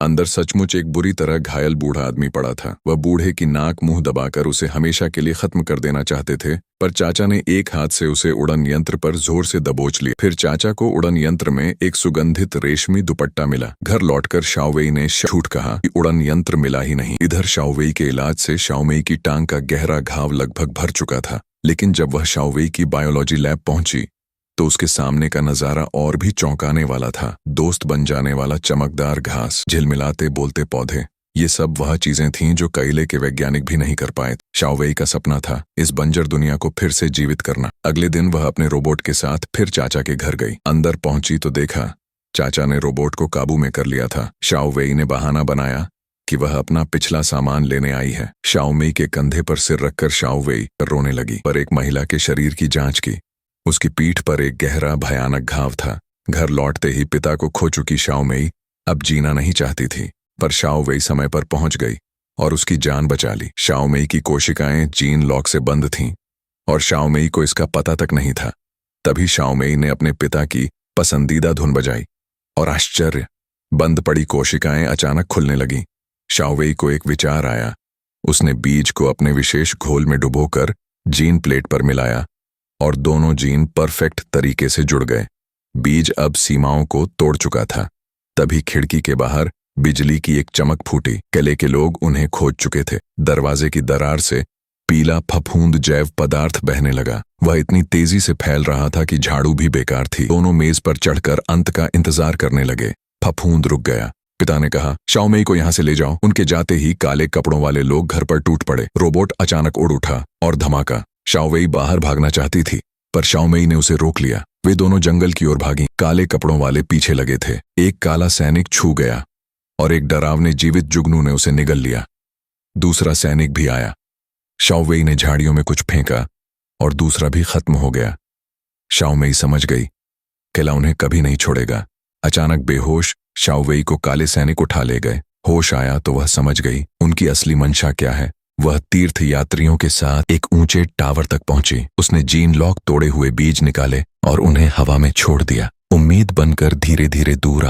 अंदर सचमुच एक बुरी तरह घायल बूढ़ा आदमी पड़ा था। वह बूढ़े की नाक मुंह दबाकर उसे हमेशा के लिए खत्म कर देना चाहते थे, पर चाचा ने एक हाथ से उसे उड़न यंत्र पर जोर से दबोच लिया। फिर चाचा को उड़न यंत्र में एक सुगंधित रेशमी दुपट्टा मिला। घर लौटकर शाओवेई ने झूठ कहा कि उड़न यंत्र मिला ही नहीं। इधर शाओवेई के इलाज से शाओमेई की टांग का गहरा घाव लगभग भर चुका था, लेकिन जब वह शाओवेई की बायोलॉजी लैब पहुंची तो उसके सामने का नजारा और भी चौंकाने वाला था। दोस्त बन जाने वाला चमकदार घास, झिलमिलाते बोलते पौधे, ये सब वह चीजें थीं जो कइले के वैज्ञानिक भी नहीं कर पाए। शाओवेई का सपना था इस बंजर दुनिया को फिर से जीवित करना। अगले दिन वह अपने रोबोट के साथ फिर चाचा के घर गई। अंदर पहुंची तो देखा चाचा ने रोबोट को काबू में कर लिया था। शाओवेई ने बहाना बनाया कि वह अपना पिछला सामान लेने आई है। शाओमेई के कंधे पर सिर रखकर शाओवेई रोने लगी। पर एक महिला के शरीर की जांच की। उसकी पीठ पर एक गहरा भयानक घाव था। घर लौटते ही पिता को खो चुकी शाओमेई अब जीना नहीं चाहती थी, पर शाओवेई समय पर पहुंच गई और उसकी जान बचा ली। शाओमेई की कोशिकाएं जीन लॉक से बंद थीं और शाओमेई को इसका पता तक नहीं था। तभी शाओमेई ने अपने पिता की पसंदीदा धुन बजाई और आश्चर्य, बंद पड़ी कोशिकाएं अचानक खुलने लगीं। शाओवेई को एक विचार आया। उसने बीज को अपने विशेष घोल में डुबोकर जीन प्लेट पर मिलाया और दोनों जीन परफेक्ट तरीके से जुड़ गए। बीज अब सीमाओं को तोड़ चुका था। तभी खिड़की के बाहर बिजली की एक चमक फूटी। किले के लोग उन्हें खोज चुके थे। दरवाजे की दरार से पीला फफूंद जैव पदार्थ बहने लगा। वह इतनी तेजी से फैल रहा था कि झाड़ू भी बेकार थी। दोनों मेज पर चढ़कर अंत का इंतजार करने लगे। फफूंद रुक गया। पिता ने कहा, शाओमेई को यहां से ले जाओ। उनके जाते ही काले कपड़ों वाले लोग घर पर टूट पड़े। रोबोट अचानक उड़ उठा और धमाका। शाओवेई बाहर भागना चाहती थी, पर शाओमेई ने उसे रोक लिया। वे दोनों जंगल की ओर भागी। काले कपड़ों वाले पीछे लगे थे। एक काला सैनिक छू गया और एक डरावने जीवित जुगनू ने उसे निगल लिया। दूसरा सैनिक भी आया। शाओवेई ने झाड़ियों में कुछ फेंका और दूसरा भी खत्म हो गया। शाओमेई समझ गई किला उन्हें कभी नहीं छोड़ेगा। अचानक बेहोश शाओवेई को काले सैनिक उठा ले गए। होश आया तो वह समझ गई उनकी असली मंशा क्या है। वह तीर्थ यात्रियों के साथ एक ऊंचे टावर तक पहुंची। उसने जीन लॉक तोड़े हुए बीज निकाले और उन्हें हवा में छोड़ दिया। उम्मीद बनकर धीरे धीरे दूर